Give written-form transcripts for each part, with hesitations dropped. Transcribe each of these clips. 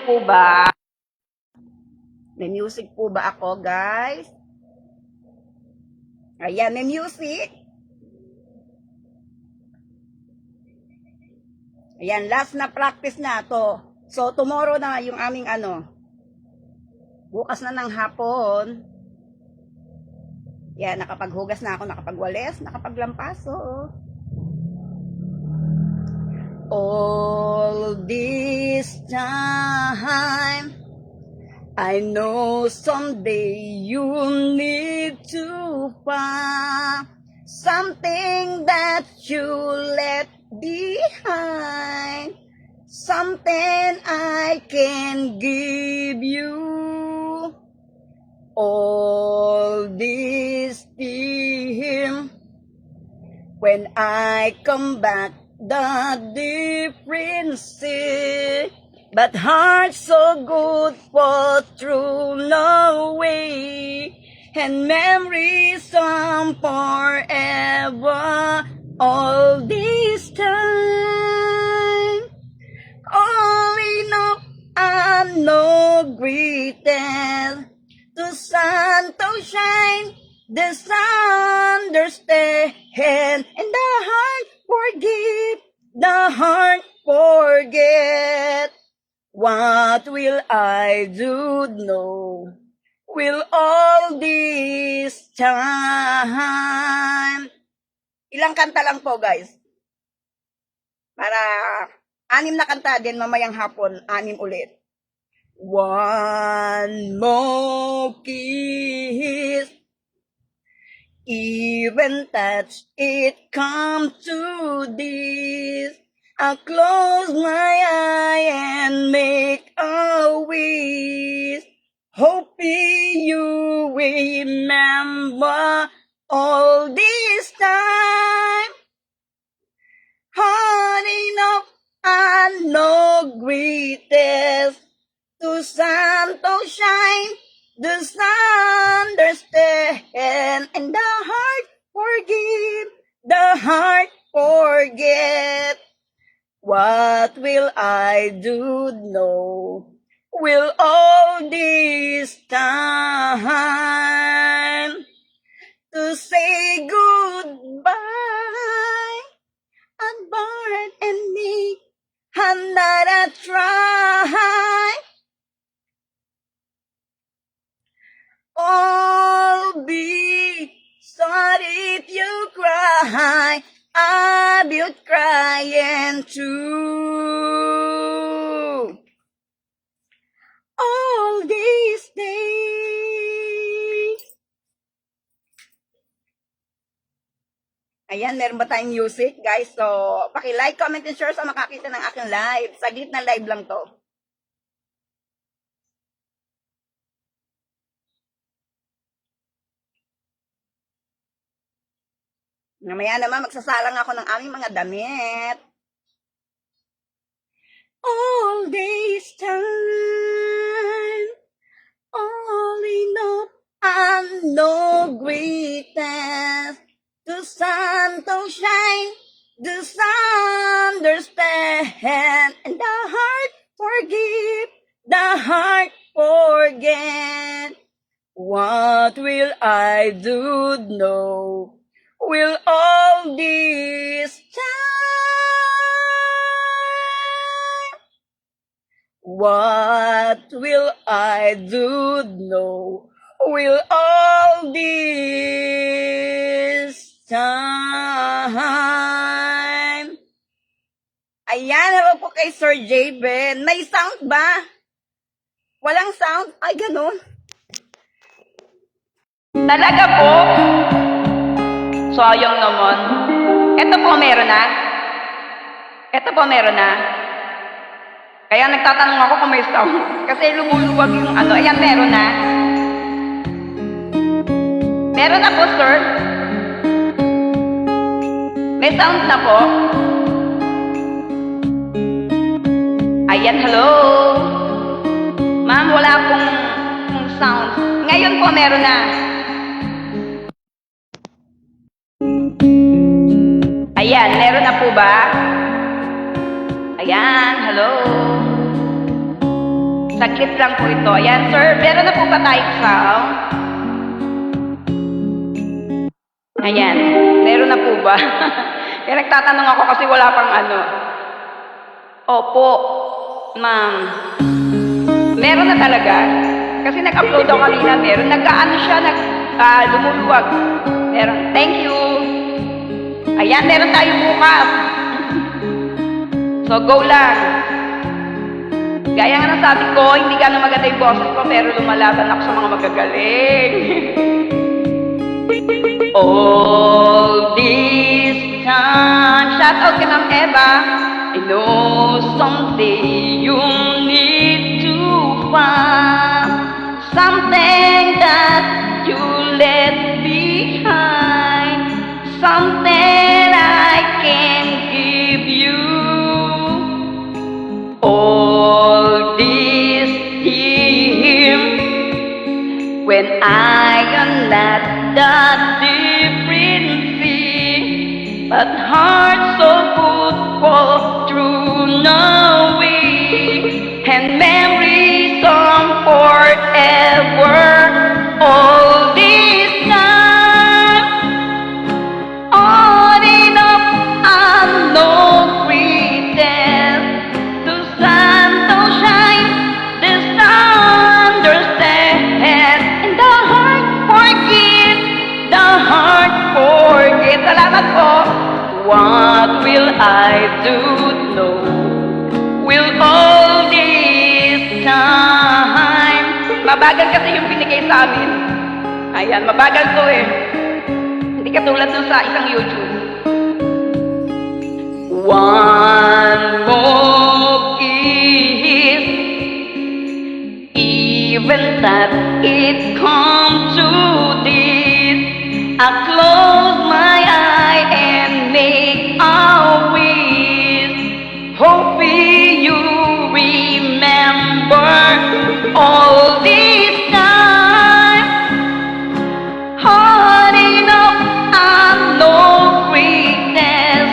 po ba? May music po ba ako, guys? Ayan, may music. Ayan, last na practice na to. So, tomorrow na yung aming bukas na ng hapon. Yan, nakapaghugas na ako, nakapagwalis, nakapaglampaso. All this time, I know someday you'll need to find something that you let behind, something I can give you. All this time, when I come back, the difference is, but heart so good for through no way, and memories some forever. All this time, only know I'm no greater. The sun to shine, the sun understand, and the heart forgive, the heart forget. What will I do know? Will all this time? Ilang kanta lang po, guys. Para 6 na kanta din mamayang hapon, 6 ulit. One more kiss, even touch it come to this. I close my eye and make a wish, hoping you remember all this time. Honey, no, I know greatest. The sun to shine, the sun understand, and the heart forgive, the heart forget. What will I do know? Will all this time to say goodbye? And Bart and me, another try. I'll be sorry if you cry. I will crying too. All these days. Ayan, meron ba tayong music, guys? So, paki-like, comment, and share sa makakita ng aking live. Saglit na live lang to. Mamaya naman, magsasalang ako ng aming mga damit. All this time, only know I'm no greatest. The sun to shine, the sun understand, and the heart forgive, the heart forget. What will I do know? Will all this time? What will I do know? Will all this time? Ayan, naman po kay Sir J. Ben. May sound ba? Walang sound? Ay, ganun. Talaga po? Sayang naman. Ito po meron na. Ito po meron na. Kaya nagtatanong ako kung may sound. Kasi lumuluwag yung Ayan, meron na. Meron na po, sir. May sound na po. Ayan, hello. Ma'am, wala pong sound. Ngayon po meron na. Ayan, meron na po ba? Ayan, hello. Saglit lang po ito. Ayan, sir. Meron na po ba tayong sound? Ayan. Meron na po ba? Kaya nagtatanong ako kasi wala pang ano. Opo, ma'am. Meron na talaga. Kasi nag-upload ako kanina. Meron. Nag-ano siya, lumuluwag. Meron. Thank you. Ayan, meron tayo bukas. So, go lang. Gaya nga ng sabi ko, hindi ka na maganda yung boses ko, pero lumalaban ako sa mga magagaling. All this time, shout out kay Ma'am Eva. I know someday you need to find something that you left behind, something I can give you. All this year, when I am not that different thing, but heart so good fall through no way, and memories on forever. All this time, on and up, I'm no pretend. The sun don't shine, the sun understand, and the heart forget, the heart forget. Salamat po. What will I do? No, will all this time. Mabagal kasi yung binigay sa amin. Ayan, mabagal to eh. Hindi katulad dun sa isang YouTube. One more kiss, even that it comes to this, I close my eye and make a wish, hoping you remember all this time. Holding up, I'm no greatness.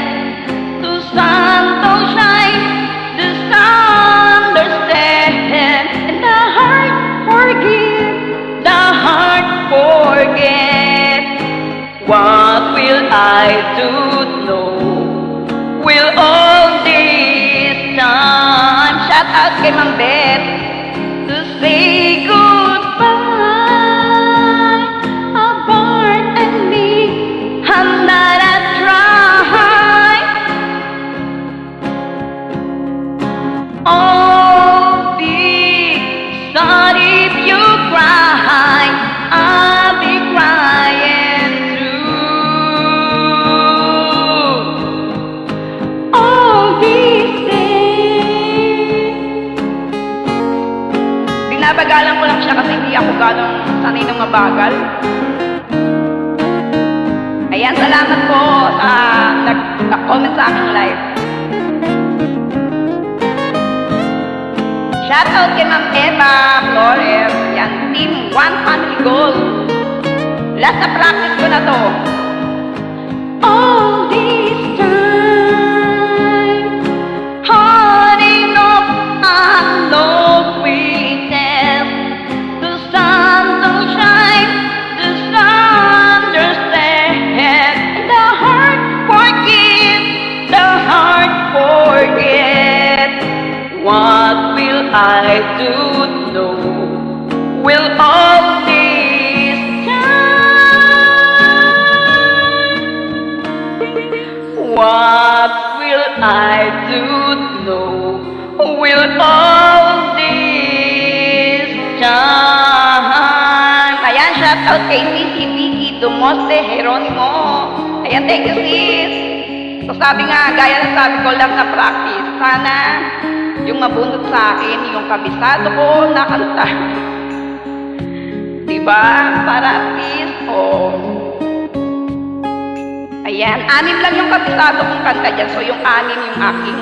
The sun don't shine, the sun understand, and the heart forget, the heart forget. What will I do? No, will all this time. Shout out kay Ma'am Beth to say goodbye. Apart and me, I'm not a try. All this sun, if you cry, I'll be crying too. All these days. Binabagalan ko lang siya kasi hindi ako ganong sanay ng mabagal. Ayan, salamat po sa nag-comment sa aking live. Shoutout kay Ma'am Eva Flores. Yan, Team One Family Goal. Last na practice ko na to. All this time, holding up, I'm no pretend. The sun don't shine, the sun understand, and the heart forget, the heart forget. What will I do? No, will all this time. What will I do? No, will all this time. Ayan, shout out kay Sisi Vicky Dumoste Jeronimo. Ayan, thank you sis. So sabi nga, gaya ng sabi ko lang sa practice, sana yung mabunot sa akin, yung kabisado ko na kanta. Diba? Para at least, ayan, 6 lang yung kabisado kong kanta dyan. So, yung 6 yung aking,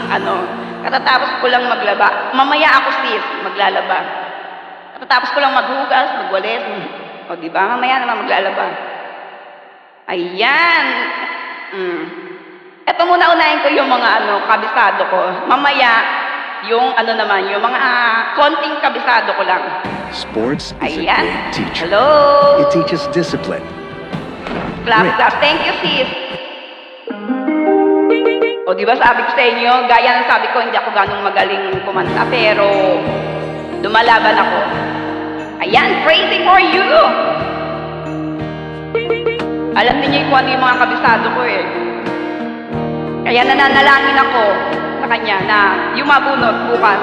katatapos ko lang maglaba. Mamaya ako sis, maglalaba. Katatapos ko lang maghugas, magwalis. O, diba? Mamaya naman maglalaba. Ayan. Ito muna unahin ko yung mga kabisado ko. Mamaya, Yung ano naman, yung mga konting kabisado ko lang. Sports is a Ayan. great teacher. Hello. It teaches discipline. Clap, Grit. clap. Thank you, sis. O, di ba sabi ko sa inyo, gaya ng sabi ko, hindi ako ganong magaling kumanta, pero lumalaban ako. Ayan, praising for you. Alam niyo kung ano yung mga kabisado ko eh. Kaya nananalangin ako sa kanya na yung mabunot bukas.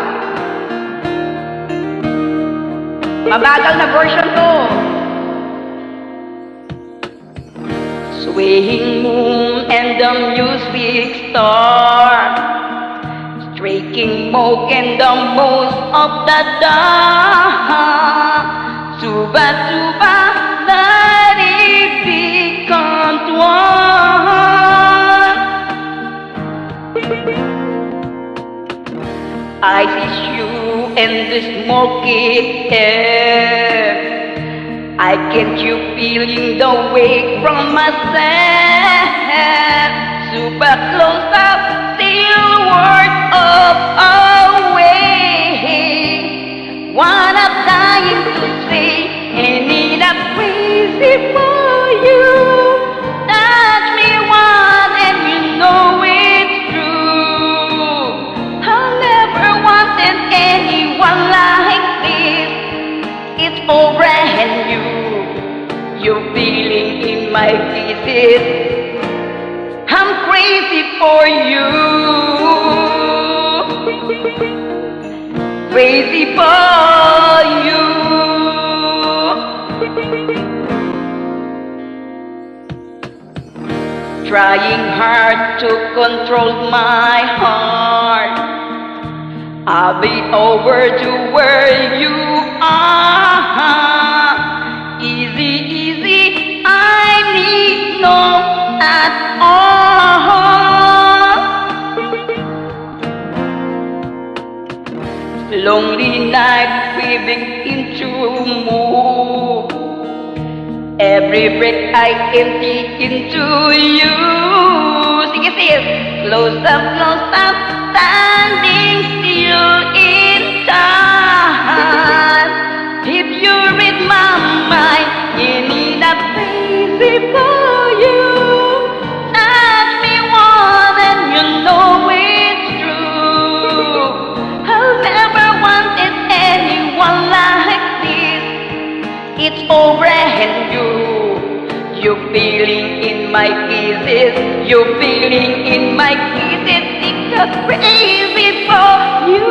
Mabagal na version to. Swaying moon and the music start, striking smoke and the most of the dark. Suba, suba, let it become one. I see you in the smoky air. I can't you feeling the weight from myself. Super close up, still worth of away. What I'm dying to say, ain't it a crazy for you? Touch me one and you know it's true. I never wanted anyone like this. It's for brand new. You're feeling in my pieces. I'm crazy for you. Crazy for you. Trying hard to control my heart. I'll be over to where you are. Easy, easy, I need no at all. Lonely night weaving into move. Every breath I empty into you. Sige sis, close up, standing still in time. If you read my mind, you need a crazy for you. Touch me one and you know it's true. I've never wanted anyone like this. It's all brand new. You're feeling in my kisses. You're feeling in my kisses. It's a crazy for you.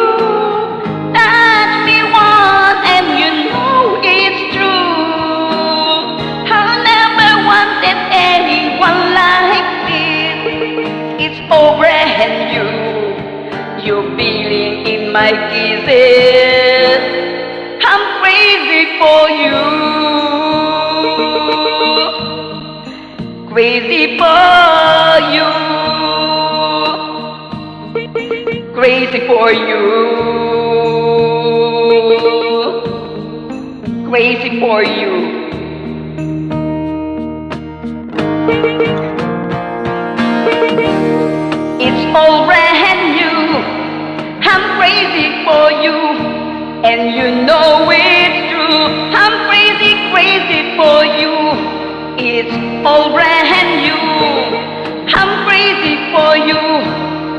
Touch me one and you know it's true. I never wanted anyone like this. It's all brand new. You're feeling in my kisses. I'm crazy for you. Crazy for you. Crazy for you. Crazy for you. It's all brand new. I'm crazy for you, and you know it's true. I'm crazy, crazy for you. It's all brand new. I'm crazy for you,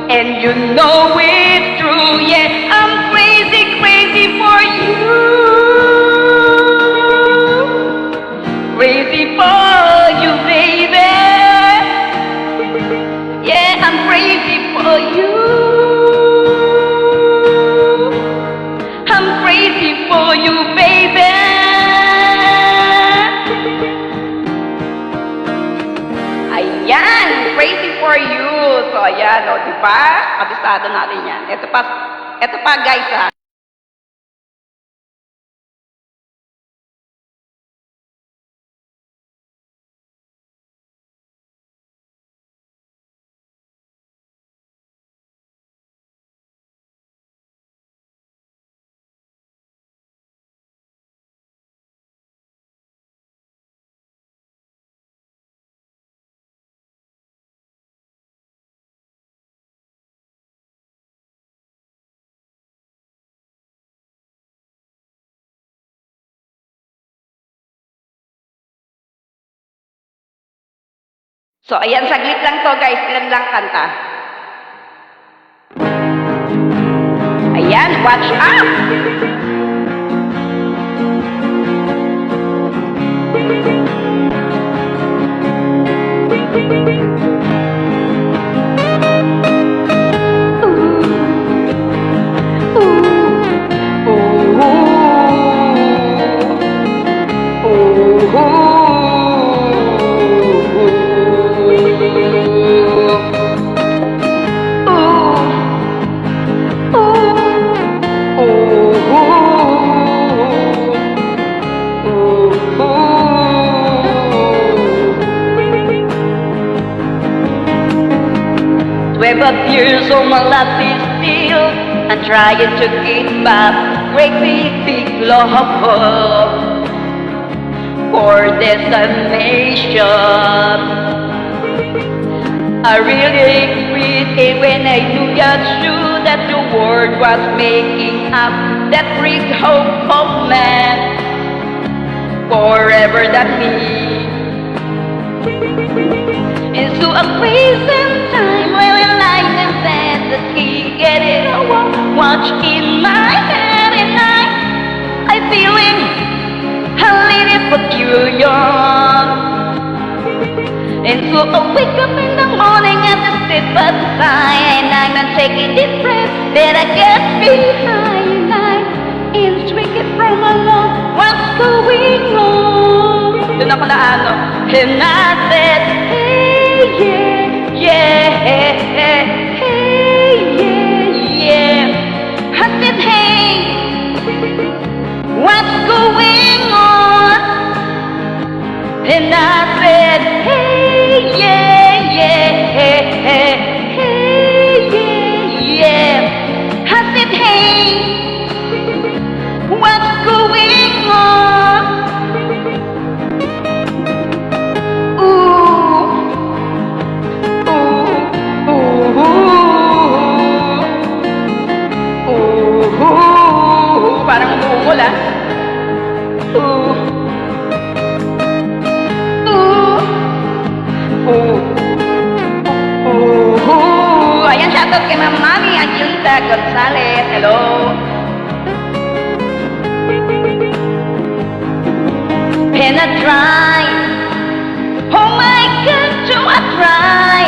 and you know it's true. Yeah, I'm crazy, crazy for you. Crazy for you, baby. Yeah, I'm crazy for you. I'm crazy for you, baby. Ayan, crazy for you. So, ayan, o, diba? Kabisado natin yan. Ito pa guys, ha. So, ayan, saglit lang to guys. Ilan lang kanta. Ayan, watch out! Years on my life is still I'm trying to get back great big love for destination. I really appreciate when I knew that's true that the world was making up that big hope of man forever that me into a place and time where I lie and bend the key, get it all watch in my head and I feeling a little peculiar. And so I wake up in the morning at the step aside and I'm not taking this breath that I get behind and I am drinking from alone. What's going on? Doon ako na ano, and I said, hey, yeah, hey, yeah. I said, hey, what's going on? And I said, hey, yeah, I said, hey, what's going on? Parang umungol ah. Ayan, shoutout kay Mami Angelita Gonzalez. Hello. And I try, oh my God, do I try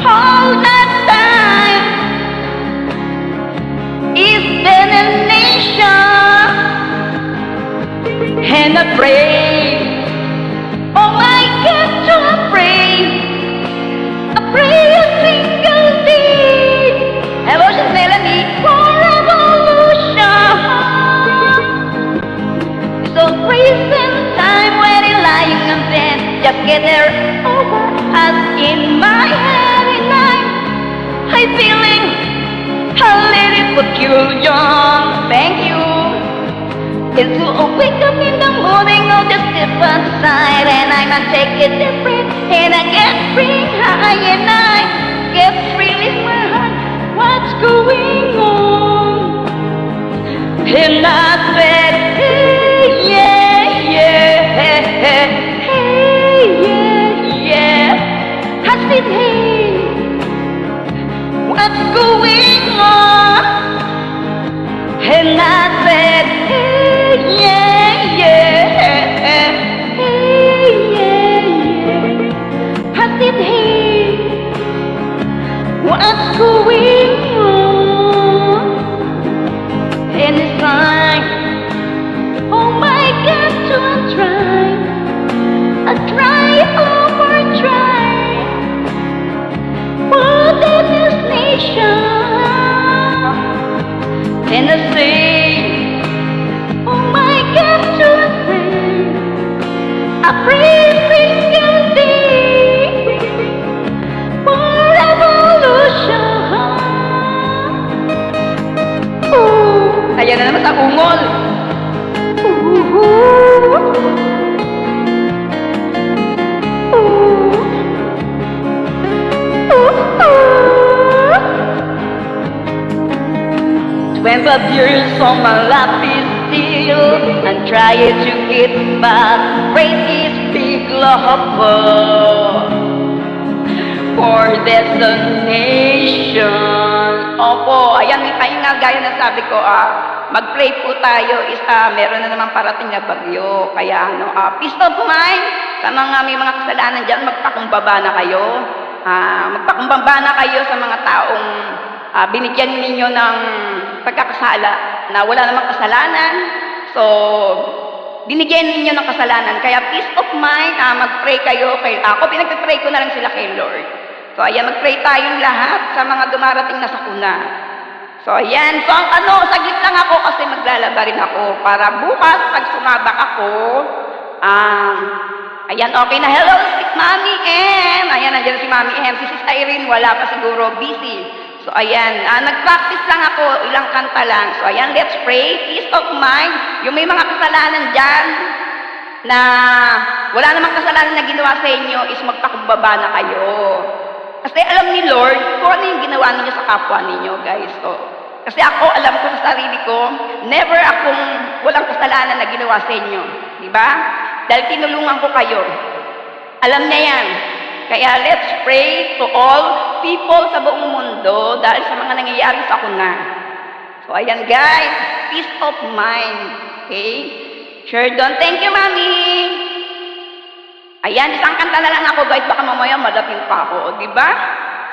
all that time. Is there a nation? And I pray, oh my God, do I pray a single day. Emotions melody for revolution. So present time when you're lying on bed, just get there over us in my head and I'm feeling a little peculiar. Thank you. And so I wake up in the morning, I'll just step outside and I'm not taking the breath and I get free high and I get free in my heart. What's going on? And I said, hey, yeah. I said, hey, what's going on? And I said, hey, yeah. I said, hey, what's going on? And it's like, oh my God, so I try for the destination. And I say, oh my God, so I pray single day for revolution. Ayan na naman sa ungol. But years on my life is still I'm trying to get back. Great is big love. for destination. Opo, ayan, ayun nga, gaya na sabi ko, mag-pray po tayo, meron na naman parating na bagyo. Kaya peace of mind, sa mga may mga kasalanan dyan, magpakumbaba na kayo. Magpakumbaba na kayo sa mga taong binigyan ninyo ng pagkakasala na wala namang kasalanan. So, binigyan ninyo ng kasalanan. Kaya peace of mind, mag-pray kayo. Ako, pinag-pray ko na lang sila kay Lord. So, ayan, mag-pray tayong lahat sa mga dumarating na sakuna. So, ayan. So, saglit lang ako kasi maglalaba rin ako para bukas, pag sumabak ako, ayan, okay na. Hello, Mami M. Ayan, nandiyan si Mami M. Si Sis Irene, wala pa siguro, busy. So, ayan, nag-practice lang ako, ilang kanta lang. So, ayan, let's pray. Peace of mind. Yung may mga kasalanan dyan na wala namang kasalanan na ginawa sa inyo is magpakumbaba na kayo. Kasi alam ni Lord kung ano yung ginawa ninyo sa kapwa ninyo, guys. So, kasi ako, alam ko sa sarili ko, never akong walang kasalanan na ginawa sa inyo. Diba? Dahil tinulungan ko kayo. Alam niya yan. Kaya let's pray to all people sa buong mundo dahil sa mga nangyayari sa sakuna. So, ayan guys, peace of mind. Okay? Sherdon, thank you, Mami. Ayan, isang kanta na lang ako guys, baka mamaya madating pa ako, di ba?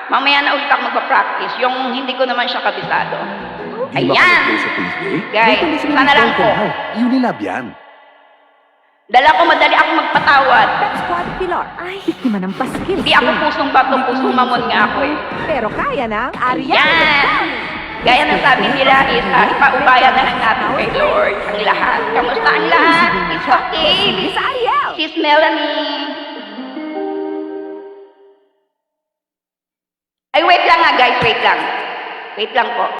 Mamaya na ulit ako magpa-practice, yung hindi ko naman siya kabisado. Di ba Ayan! kayo sa Facebook? Guys, sana lang po. Unilab yan. Dala ko, madali ako magpatawad. Squad Pilar. Ay, biktima ng paskil. Hindi ako pusong bato, pusong mamon nga ako eh. Pero kaya ng Ariana. Yan! Gaya ng sabi nila is, ipaubaya na lang natin kay Lord ang lahat. Kamusta ang lahat? It's okay. Miss Ariel. Sis Melanie. Ay, wait lang nga guys, wait lang. Wait lang po.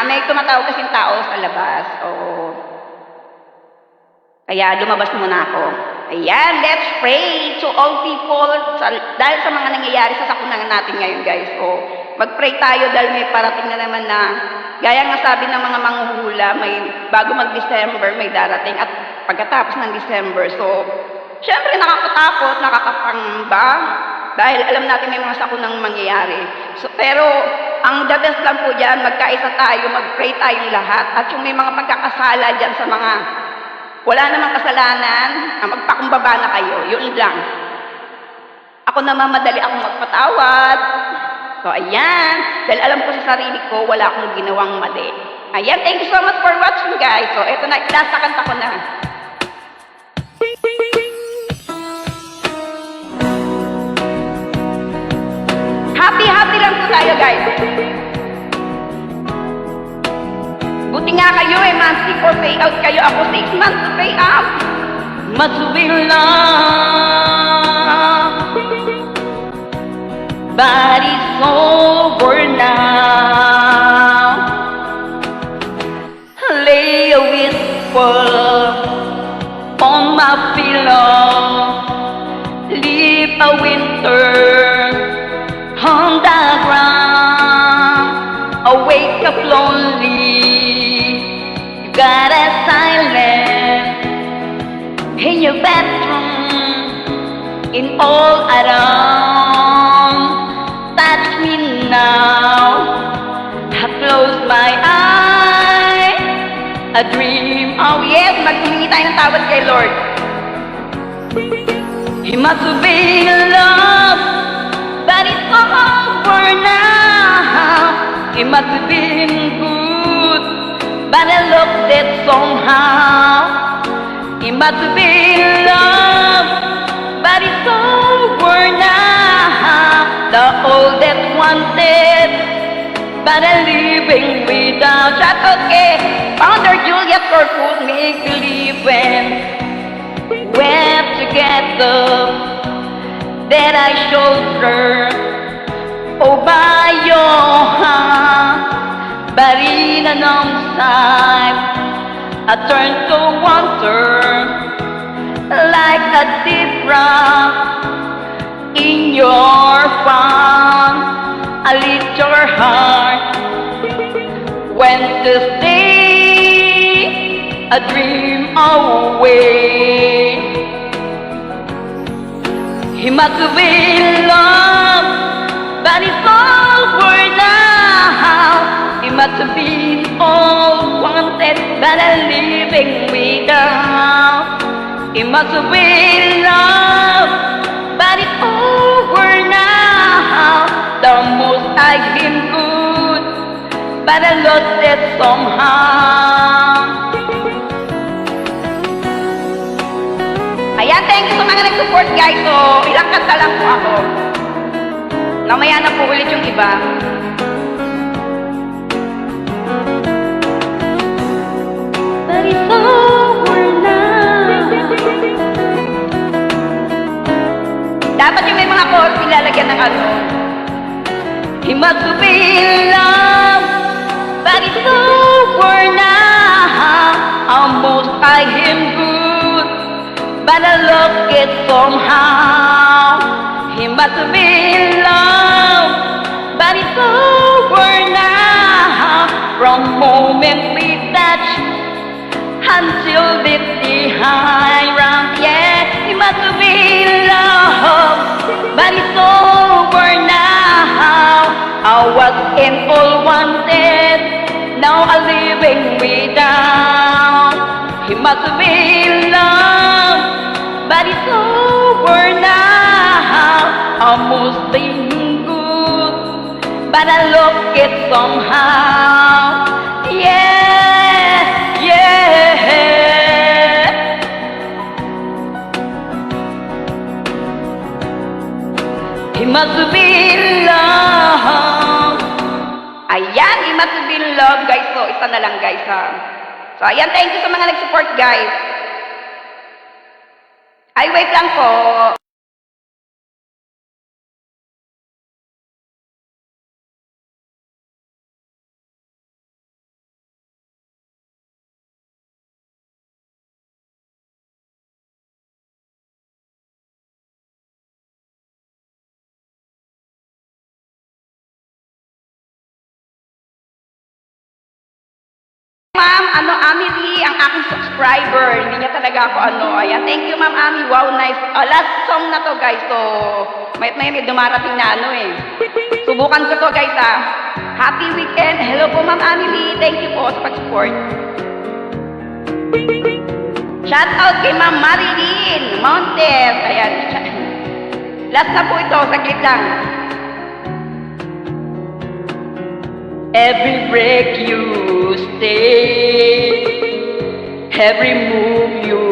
May tumatawag kasing tao sa labas. Kaya lumabas muna ako. Ayan, let's pray to all people dahil sa mga nangyayari sa sakunan natin ngayon, guys. Mag-pray tayo dahil may parating na naman na, gaya nga sabi ng mga manghuhula, may bago mag-December, may darating at pagkatapos ng December. So, syempre nakakatakot, nakakapangba, dahil alam natin may mga sakunang mangyayari. So, pero, ang the best lang po dyan, magkaisa tayo, mag-pray tayong lahat. At yung may mga pagkakasala dyan sa mga wala namang kasalanan, magpakumbaba na kayo. Yun lang. Ako naman madali akong magpatawad. So, ayan. Dahil alam ko sa sarili ko, wala akong ginawang mali. Ayan, thank you so much for watching, guys. So, eto na, last na kanta ko na. Happy lang po tayo, guys. Buti nga kayo monthly for payout kayo. Ako 6 months to pay out. Matuwing lang. But it's over now. Lay a whisper on my pillow. Leave a winter on the ground. I wake up lonely. You got a silence in your bedroom, in all around. Touch me now. I close my eyes. A dream. Oh yes, maghumingi tayo ng tawad kay Lord. He must have been in love, but it's over now. It must have been good, but I lost it somehow. It must have been love, but it's over now. The old that wanted, but I'm living without. Shut okay. Founder Juliet Corpus make believe when we're together. That I showed her Oh, by your hand, but in an side, I turn to wonder, like a deep rock in your palm. I lift your heart when to stay a dream away. He must be love, but it's over now. He must be all wanted, but I'm living without. He must be love, but it's over now. The most I him good, but I lost it somehow. Ayan, thank you sa mga nag-support guys. So, ilang kanta lang po ako. Namaya na po ulit yung iba. But it's over now. Dapat yung may mga chorus ilalagyan ng ano. He must be in love, but it's over now. Almost I him good, but I lost it somehow. He must be in love, but it's over now. From moment we touch until the high round, yeah. He must be in love, but it's over now. I was in all wanted, now I'm living without. He must be in love, but it's over now. Almost being good, but I lost it somehow. Yeah, yeah. He must be in love. Ayan, he must be in love, guys. So, isa na lang, guys, ha. So, ayan, thank you sa mga nag-support, guys. Ay, wait lang po. Ma'am, Ami ang aking subscriber. Hindi niya talaga ako Ayan, thank you, Ma'am Ami. Wow, nice. Last song na to, guys. So, may dumarating na Subukan ko to, guys, ha. Happy weekend. Hello po, Ma'am Ami. Thank you po sa pag-support. Shout out kay Ma'am Marilyn Montes. Ayan. Last na po ito. Saglit lang. Every break you stay, every move you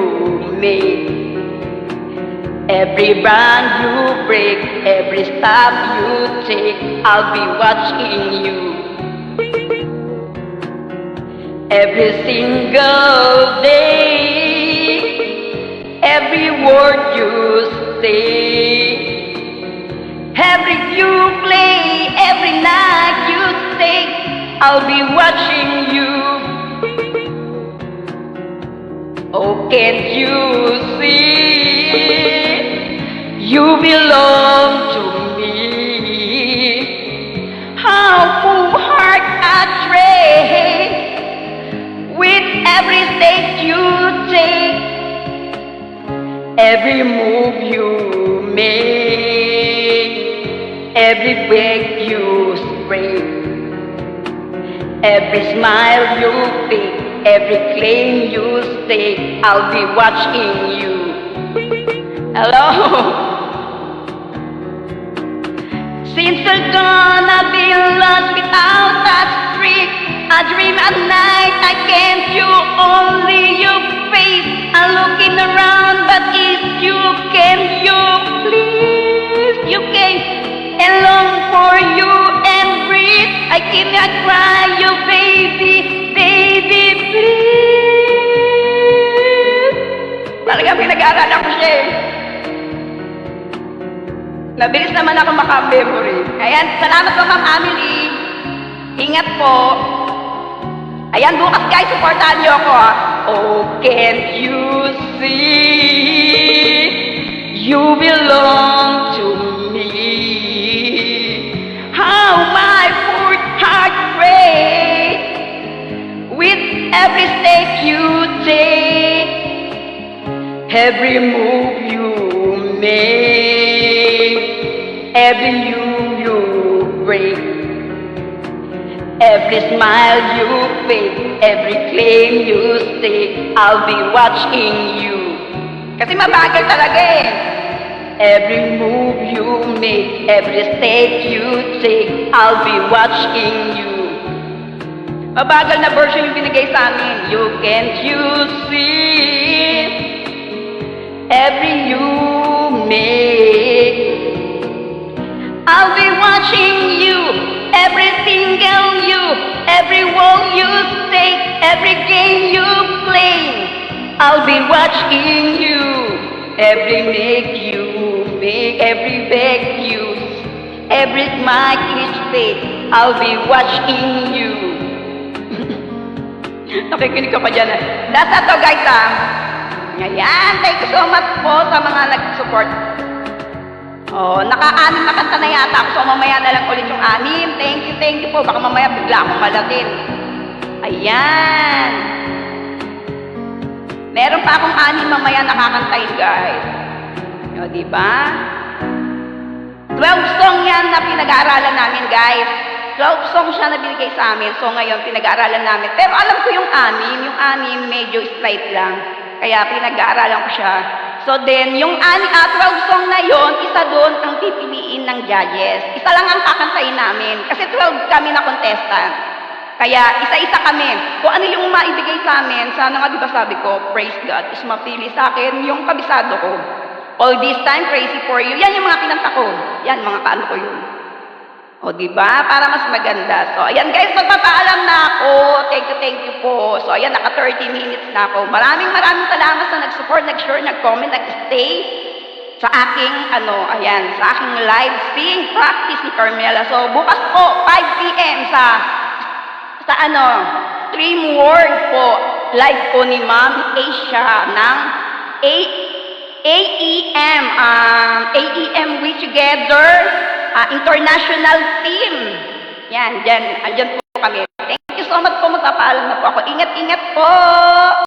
make, every bond you break, every step you take, I'll be watching you. Every single day, every word you say, every you play, every night you stay, I'll be watching you. Oh, can't you see? You belong to me. How full heart I trade with every step you take, every move you make, every break you spread, every smile you pick, every claim you stake, I'll be watching you. Hello? Since we're gonna be lost without that streak, I dream at night, I can't you, only your face. I'm looking around, but if you can, you please, you can, and long for you and breathe. I keep me cry, you baby, baby, please. Talaga pinag-aaralan ko siya Nabilis naman ako maka-memory. Ayan, salamat po Ma'am Amelie. Ingat po. Ayan, bukas guys, supportahan niyo ako ha. Oh, can't you see? You belong to me. How my poor heart breaks with every step you take, every move you make, every you break, every smile you fake, every claim you stake. I'll be watching you. Kasi mabagal talaga eh. Every move you make, every step you take, I'll be watching you. Mabagal na version yung binigay sa amin. You can't you see? Every you make, I'll be watching you. Every single you, every wall you stake, every game you play, I'll be watching you. Every make you make, every beg you, every smile each face, I'll be watching you. Nakikinig ka pa dyan. That's to guys ha. Ngayon, thank you so much po sa mga nag-support. Oh, naka-anim na kanta na yata ako. So mamaya na lang ulit yung anim. Thank you po. Baka mamaya bigla akong malatin. Ayan. Meron pa akong anim mamaya nakakantayin guys. O, diba? 12 song yan na pinag-aaralan namin guys. 12 song siya na binigay sa amin. So ngayon pinag-aaralan namin. Pero alam ko yung anim medyo slight lang. Kaya pinag-aaralan ko siya. So then, yung 12 song na yon, isa doon ang pipiliin ng judges. Isa lang ang kakantayin namin. Kasi 12 kami na contestant. Kaya isa-isa kami. Kung ano yung maibigay sa amin, sana nga diba sabi ko, praise God, is mapili sa akin yung kabisado ko. All this time, crazy for you. Yan yung mga kinanta ko. Yan, mga kaano ko yun. O, diba? Para mas maganda. So, ayan guys, magpapaalam na ako. Thank you po. So, ayan, naka 30 minutes na ako. Maraming salamat sa nag-support, nag-share, nag-comment, nag-stay sa aking, sa aking live sing practice ni Carmela. So, bukas po, 5 p.m. sa Stream World po. Live po ni Ma'am Asia ng AEM We Together International Team. Yan, andyan po kami. Thank you so much po. Magpapaalam na po ako. Ingat po.